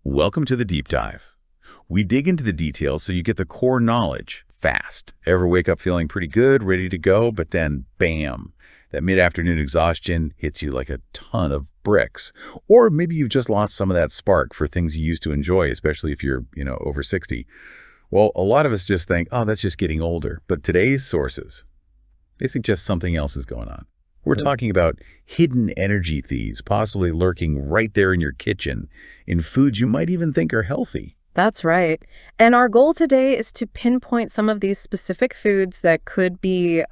Welcome to the Deep Dive. We dig into the details so you get the core knowledge fast. Ever wake up feeling pretty good, ready to go, but then bam, that mid-afternoon exhaustion hits you like a ton of bricks. Or maybe you've just lost some of that spark for things you used to enjoy, especially if you're, over 60. Well, a lot of us just think, oh, that's just getting older. But today's sources, they suggest something else is going on. We're talking about hidden energy thieves, possibly lurking right there in your kitchen, in foods you might even think are healthy. That's right. And our goal today is to pinpoint some of these specific foods that could be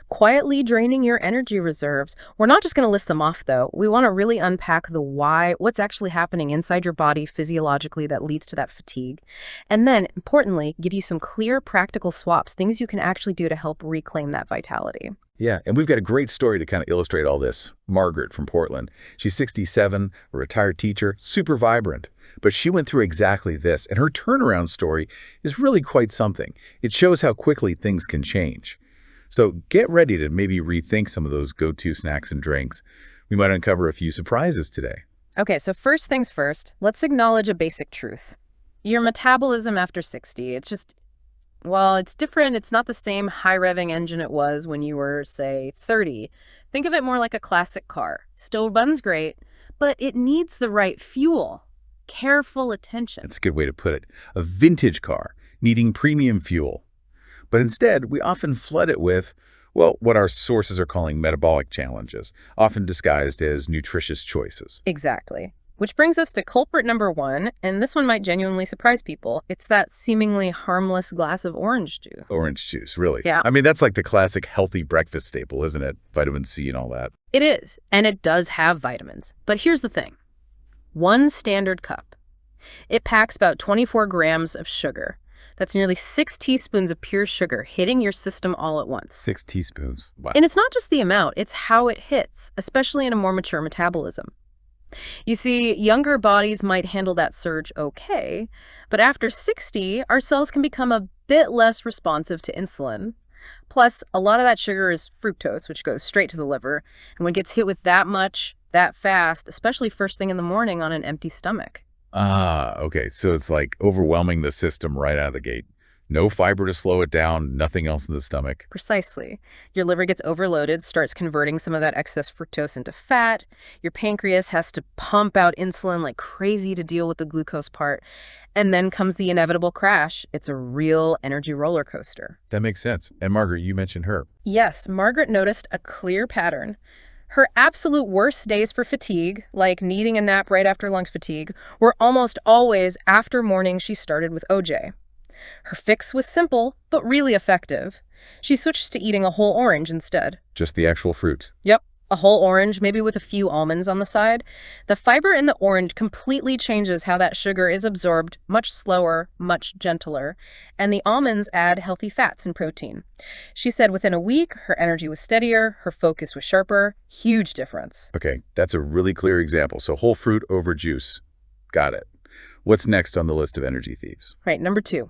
quietly draining your energy reserves. We're not just going to list them off, though. We want to really unpack the why, what's actually happening inside your body physiologically that leads to that fatigue. And then, importantly, give you some clear, practical swaps, things you can actually do to help reclaim that vitality. Yeah, and we've got a great story to kind of illustrate all this. Margaret from Portland. She's 67, a retired teacher, super vibrant. But she went through exactly this, and her turnaround story is really quite something. It shows how quickly things can change. So get ready to maybe rethink some of those go-to snacks and drinks. We might uncover a few surprises today. Okay, so first things first, let's acknowledge a basic truth. Your metabolism after 60, it's different. It's not the same high-revving engine it was when you were, say, 30. Think of it more like a classic car. Still runs great, but it needs the right fuel. Careful attention. That's a good way to put it. A vintage car needing premium fuel. But instead, we often flood it with, what our sources are calling metabolic challenges, often disguised as nutritious choices. Exactly. Which brings us to culprit number one, and this one might genuinely surprise people. It's that seemingly harmless glass of orange juice. Orange juice, really? Yeah. I mean, that's like the classic healthy breakfast staple, isn't it? Vitamin C and all that. It is, and it does have vitamins. But here's the thing. One standard cup. It packs about 24 grams of sugar. That's nearly 6 teaspoons of pure sugar hitting your system all at once. 6 teaspoons. Wow. And it's not just the amount, it's how it hits, especially in a more mature metabolism. You see, younger bodies might handle that surge okay, but after 60, our cells can become a bit less responsive to insulin. Plus, a lot of that sugar is fructose, which goes straight to the liver, and when it gets hit with that much, that fast, especially first thing in the morning on an empty stomach. Okay, so it's like overwhelming the system right out of the gate. No fiber to slow it down, nothing else in the stomach. Precisely. Your liver gets overloaded, starts converting some of that excess fructose into fat. Your pancreas has to pump out insulin like crazy to deal with the glucose part. And then comes the inevitable crash. It's a real energy roller coaster. That makes sense. And Margaret, you mentioned her. Yes, Margaret noticed a clear pattern. Her absolute worst days for fatigue, like needing a nap right after lunch fatigue, were almost always after mornings she started with OJ. Her fix was simple, but really effective. She switched to eating a whole orange instead. Just the actual fruit. Yep, a whole orange, maybe with a few almonds on the side. The fiber in the orange completely changes how that sugar is absorbed, much slower, much gentler. And the almonds add healthy fats and protein. She said within a week, her energy was steadier, her focus was sharper. Huge difference. Okay, that's a really clear example. So whole fruit over juice. Got it. What's next on the list of energy thieves? Right, number 2.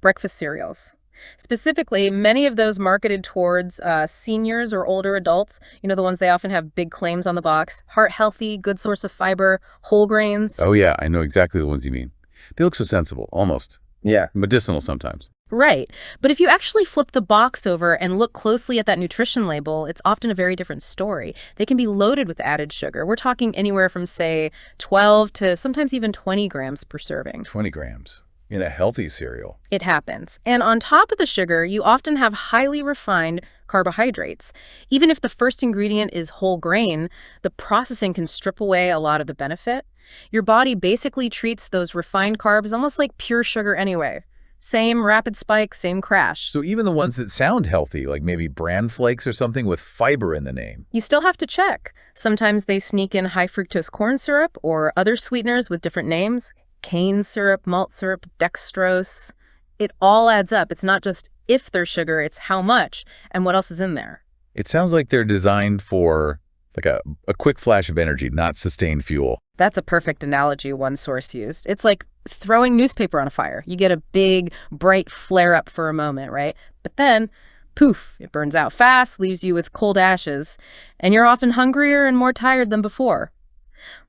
Breakfast cereals. Specifically, many of those marketed towards seniors or older adults, the ones they often have big claims on the box, heart healthy, good source of fiber, whole grains. Oh yeah, I know exactly the ones you mean. They look so sensible, almost. Yeah. Medicinal sometimes. Right. But if you actually flip the box over and look closely at that nutrition label, it's often a very different story. They can be loaded with added sugar. We're talking anywhere from, say, 12 to sometimes even 20 grams per serving. 20 grams. In a healthy cereal. It happens. And on top of the sugar, you often have highly refined carbohydrates. Even if the first ingredient is whole grain, the processing can strip away a lot of the benefit. Your body basically treats those refined carbs almost like pure sugar anyway. Same rapid spike, same crash. So even the ones that sound healthy, like maybe bran flakes or something with fiber in the name. You still have to check. Sometimes they sneak in high fructose corn syrup or other sweeteners with different names. Cane syrup, malt syrup, dextrose. It all adds up. It's not just if there's sugar, it's how much and what else is in there. It sounds like they're designed for like a quick flash of energy, not sustained fuel. That's a perfect analogy one source used. It's like throwing newspaper on a fire. You get a big, bright flare up for a moment, right? But then, poof, it burns out fast, leaves you with cold ashes, and you're often hungrier and more tired than before.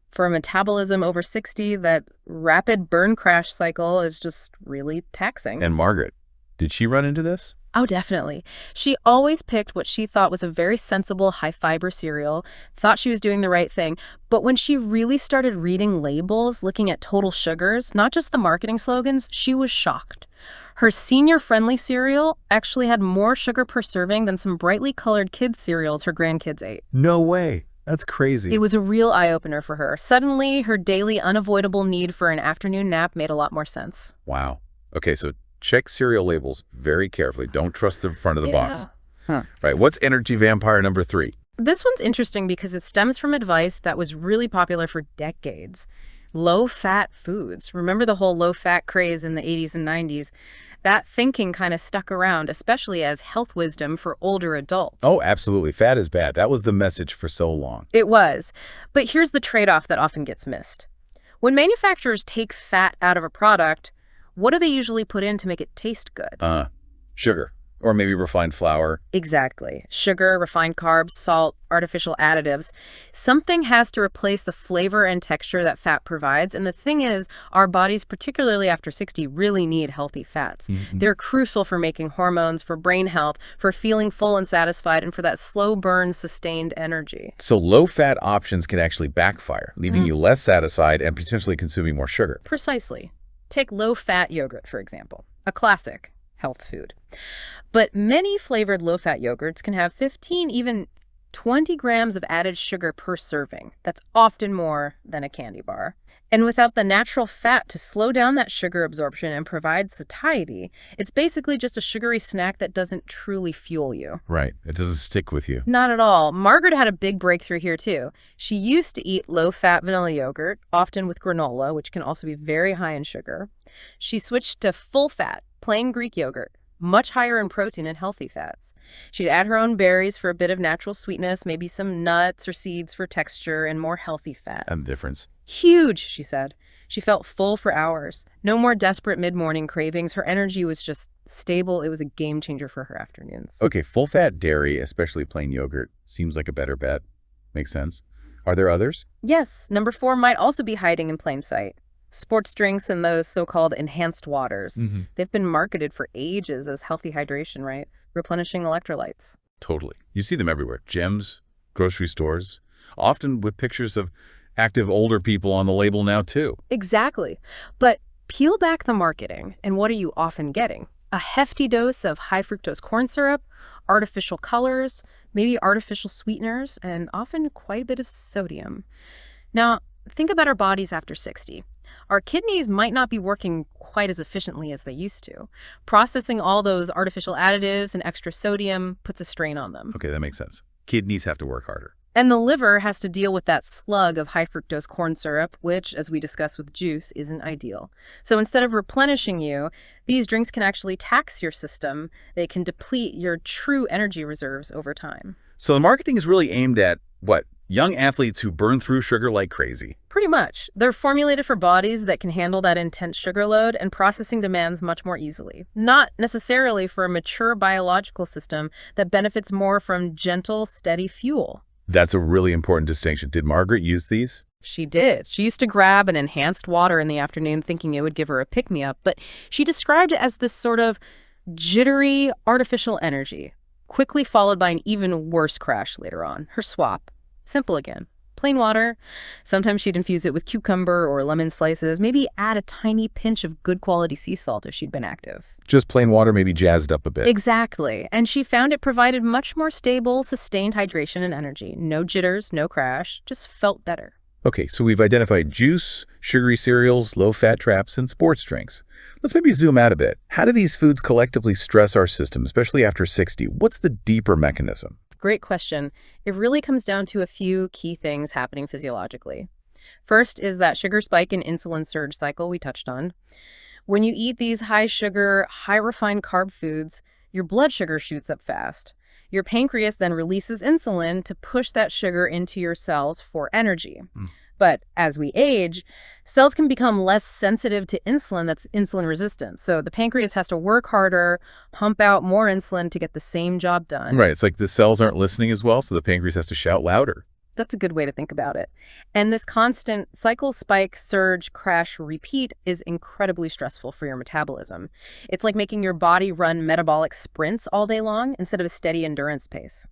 For a metabolism over 60, that rapid burn crash cycle is just really taxing. And Margaret, did she run into this? Oh, definitely. She always picked what she thought was a very sensible high-fiber cereal, thought she was doing the right thing. But when she really started reading labels, looking at total sugars, not just the marketing slogans, she was shocked. Her senior-friendly cereal actually had more sugar per serving than some brightly colored kids' cereals her grandkids ate. No way. That's crazy. It was a real eye-opener for her. Suddenly, her daily unavoidable need for an afternoon nap made a lot more sense. Wow. Okay, so check cereal labels very carefully. Don't trust the front of the box. Right. What's energy vampire number 3? This one's interesting because it stems from advice that was really popular for decades. Low-fat foods. Remember the whole low-fat craze in the 80s and 90s? That thinking kind of stuck around, especially as health wisdom for older adults. Oh, absolutely. Fat is bad. That was the message for so long. It was. But here's the trade-off that often gets missed. When manufacturers take fat out of a product, what do they usually put in to make it taste good? Sugar. Or maybe refined flour. Exactly. Sugar, refined carbs, salt, artificial additives. Something has to replace the flavor and texture that fat provides. And the thing is, our bodies, particularly after 60, really need healthy fats. They're crucial for making hormones, for brain health, for feeling full and satisfied, and for that slow burn, sustained energy. So low-fat options can actually backfire, leaving you less satisfied and potentially consuming more sugar. Precisely. Take low-fat yogurt, for example. A classic health food. But many flavored low-fat yogurts can have 15, even 20 grams of added sugar per serving. That's often more than a candy bar. And without the natural fat to slow down that sugar absorption and provide satiety, it's basically just a sugary snack that doesn't truly fuel you. Right. It doesn't stick with you. Not at all. Margaret had a big breakthrough here, too. She used to eat low-fat vanilla yogurt, often with granola, which can also be very high in sugar. She switched to full-fat, plain Greek yogurt, much higher in protein and healthy fats. She'd add her own berries for a bit of natural sweetness, maybe some nuts or seeds for texture, and more healthy fat. And the difference? Huge, she said. She felt full for hours. No more desperate mid-morning cravings. Her energy was just stable. It was a game changer for her afternoons. Okay, full-fat dairy, especially plain yogurt, seems like a better bet. Makes sense. Are there others? Yes, number 4 might also be hiding in plain sight. Sports drinks and those so-called enhanced waters. They've been marketed for ages as healthy hydration, right? Replenishing electrolytes. Totally. You see them everywhere. Gyms, grocery stores, often with pictures of active older people on the label now, too. Exactly. But peel back the marketing, and what are you often getting? A hefty dose of high-fructose corn syrup, artificial colors, maybe artificial sweeteners, and often quite a bit of sodium. Now, think about our bodies after 60. Our kidneys might not be working quite as efficiently as they used to. Processing all those artificial additives and extra sodium puts a strain on them. Okay, that makes sense. Kidneys have to work harder. And the liver has to deal with that slug of high-fructose corn syrup, which, as we discussed with juice, isn't ideal. So instead of replenishing you, these drinks can actually tax your system. They can deplete your true energy reserves over time. So the marketing is really aimed at, what, young athletes who burn through sugar like crazy? Pretty much. They're formulated for bodies that can handle that intense sugar load and processing demands much more easily. Not necessarily for a mature biological system that benefits more from gentle, steady fuel. That's a really important distinction. Did Margaret use these? She did. She used to grab an enhanced water in the afternoon thinking it would give her a pick-me-up, but she described it as this sort of jittery, artificial energy, quickly followed by an even worse crash later on. Her swap. Simple again. Plain water. Sometimes she'd infuse it with cucumber or lemon slices, maybe add a tiny pinch of good quality sea salt if she'd been active. Just plain water, maybe jazzed up a bit. Exactly. And she found it provided much more stable, sustained hydration and energy. No jitters, no crash, just felt better. Okay, so we've identified juice, sugary cereals, low-fat traps, and sports drinks. Let's maybe zoom out a bit. How do these foods collectively stress our system, especially after 60? What's the deeper mechanism? Great question. It really comes down to a few key things happening physiologically. First is that sugar spike and insulin surge cycle we touched on. When you eat these high-sugar, high-refined carb foods, your blood sugar shoots up fast. Your pancreas then releases insulin to push that sugar into your cells for energy. But as we age, cells can become less sensitive to insulin that's insulin resistant. So the pancreas has to work harder, pump out more insulin to get the same job done. Right, it's like the cells aren't listening as well, so the pancreas has to shout louder. That's a good way to think about it. And this constant cycle, spike, surge, crash, repeat is incredibly stressful for your metabolism. It's like making your body run metabolic sprints all day long instead of a steady endurance pace.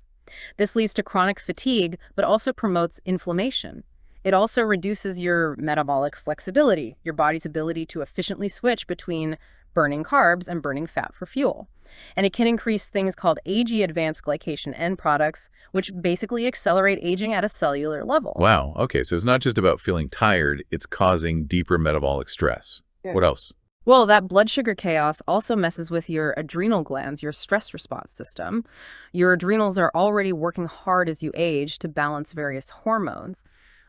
This leads to chronic fatigue, but also promotes inflammation. It also reduces your metabolic flexibility, your body's ability to efficiently switch between burning carbs and burning fat for fuel. And it can increase things called AG advanced glycation end products, which basically accelerate aging at a cellular level. Wow. Okay, so it's not just about feeling tired, it's causing deeper metabolic stress. Yeah. What else? Well, that blood sugar chaos also messes with your adrenal glands, your stress response system. Your adrenals are already working hard as you age to balance various hormones.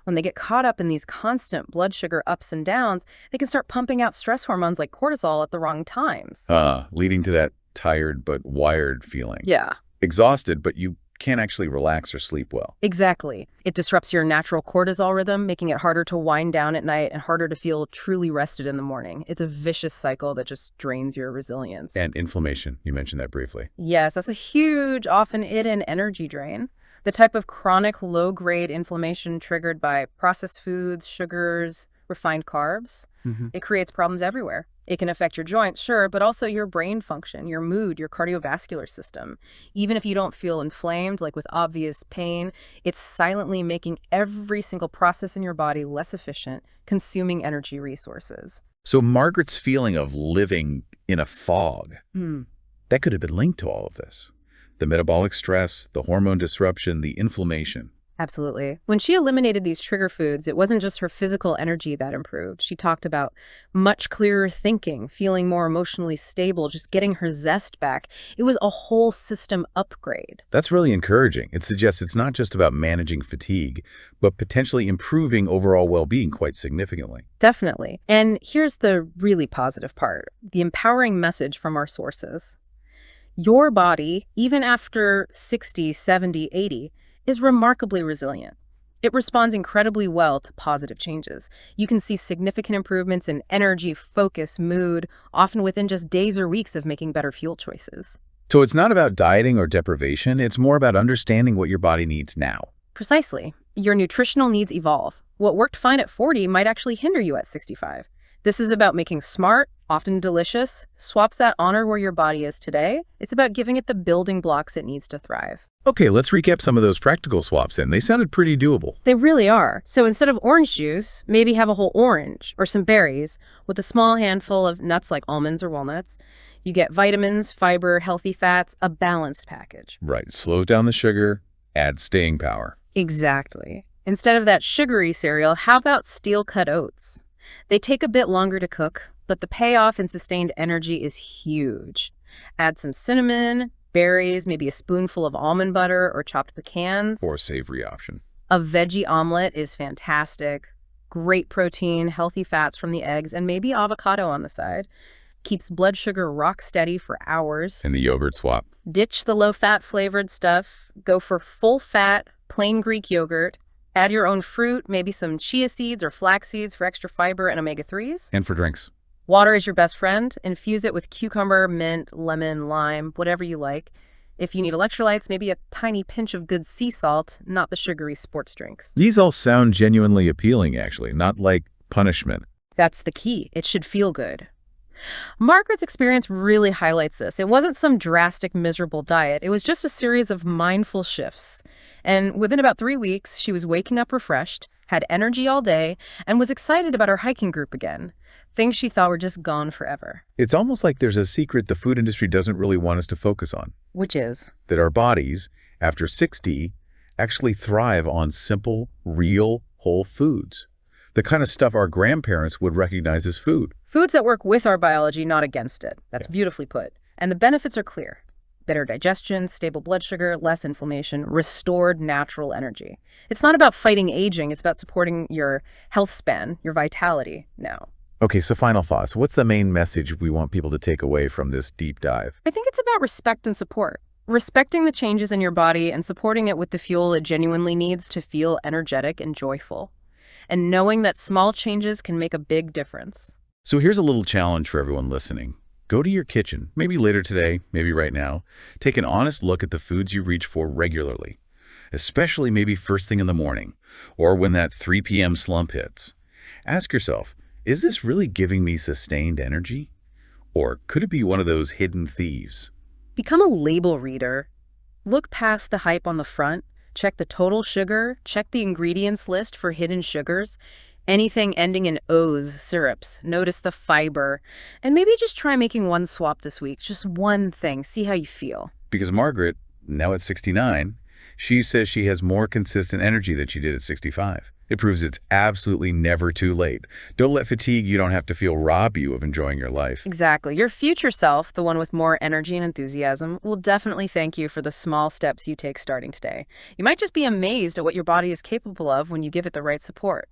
When they get caught up in these constant blood sugar ups and downs, they can start pumping out stress hormones like cortisol at the wrong times. Leading to that tired but wired feeling. Yeah, Exhausted, but you can't actually relax or sleep well. exactly. It disrupts your natural cortisol rhythm, making it harder to wind down at night and harder to feel truly rested in the morning. It's a vicious cycle that just drains your resilience. And inflammation, you mentioned that briefly. Yes, that's a huge, often hidden energy drain. The type of chronic low-grade inflammation triggered by processed foods, sugars, refined carbs. It creates problems everywhere. It can affect your joints, sure, but also your brain function, your mood, your cardiovascular system. Even if you don't feel inflamed, like with obvious pain, it's silently making every single process in your body less efficient, consuming energy resources. So Margaret's feeling of living in a fog, that could have been linked to all of this. The metabolic stress, the hormone disruption, the inflammation. Absolutely. When she eliminated these trigger foods, it wasn't just her physical energy that improved. She talked about much clearer thinking, feeling more emotionally stable, just getting her zest back. It was a whole system upgrade. That's really encouraging. It suggests it's not just about managing fatigue, but potentially improving overall well-being quite significantly. Definitely. And here's the really positive part, the empowering message from our sources. Your body, even after 60, 70, 80, is remarkably resilient. It responds incredibly well to positive changes. You can see significant improvements in energy, focus, mood, often within just days or weeks of making better fuel choices. So it's not about dieting or deprivation, it's more about understanding what your body needs now. Precisely. Your nutritional needs evolve. What worked fine at 40 might actually hinder you at 65. This is about making smart, often delicious, swaps that honor where your body is today. It's about giving it the building blocks it needs to thrive. Okay, let's recap some of those practical swaps then. They sounded pretty doable. They really are. So instead of orange juice, maybe have a whole orange or some berries with a small handful of nuts like almonds or walnuts. You get vitamins, fiber, healthy fats, a balanced package. Right, slows down the sugar, adds staying power. Exactly. Instead of that sugary cereal, how about steel-cut oats? They take a bit longer to cook, but the payoff in sustained energy is huge. Add some cinnamon, berries, maybe a spoonful of almond butter or chopped pecans. Or a savory option. A veggie omelet is fantastic. Great protein, healthy fats from the eggs, and maybe avocado on the side. Keeps blood sugar rock steady for hours. And the yogurt swap. Ditch the low-fat flavored stuff. Go for full-fat, plain Greek yogurt. Add your own fruit, maybe some chia seeds or flax seeds for extra fiber and omega-3s. And for drinks. Water is your best friend. Infuse it with cucumber, mint, lemon, lime, whatever you like. If you need electrolytes, maybe a tiny pinch of good sea salt, not the sugary sports drinks. These all sound genuinely appealing, actually, not like punishment. That's the key. It should feel good. Margaret's experience really highlights this. It wasn't some drastic, miserable diet. It was just a series of mindful shifts. And within about 3 weeks, she was waking up refreshed, had energy all day, and was excited about her hiking group again. Things she thought were just gone forever. It's almost like there's a secret the food industry doesn't really want us to focus on. Which is? That our bodies, after 60, actually thrive on simple, real, whole foods. The kind of stuff our grandparents would recognize as food. Foods that work with our biology, not against it. That's beautifully put. And the benefits are clear. Better digestion, stable blood sugar, less inflammation, restored natural energy. It's not about fighting aging. It's about supporting your health span, your vitality now. Okay, so final thoughts. What's the main message we want people to take away from this deep dive? I think it's about respect and support. Respecting the changes in your body and supporting it with the fuel it genuinely needs to feel energetic and joyful. And knowing that small changes can make a big difference. So here's a little challenge for everyone listening. Go to your kitchen, maybe later today, maybe right now. Take an honest look at the foods you reach for regularly. especially maybe first thing in the morning or when that 3 p.m. slump hits. Ask yourself, is this really giving me sustained energy? Or could it be one of those hidden thieves? Become a label reader. Look past the hype on the front, check the total sugar, check the ingredients list for hidden sugars, anything ending in O's, syrups, notice the fiber, and maybe just try making one swap this week, just one thing, see how you feel. Because Margaret, now at 69, she says she has more consistent energy than she did at 65. It proves it's absolutely never too late. Don't let fatigue you don't have to feel rob you of enjoying your life. Exactly. Your future self, the one with more energy and enthusiasm, will definitely thank you for the small steps you take starting today. You might just be amazed at what your body is capable of when you give it the right support.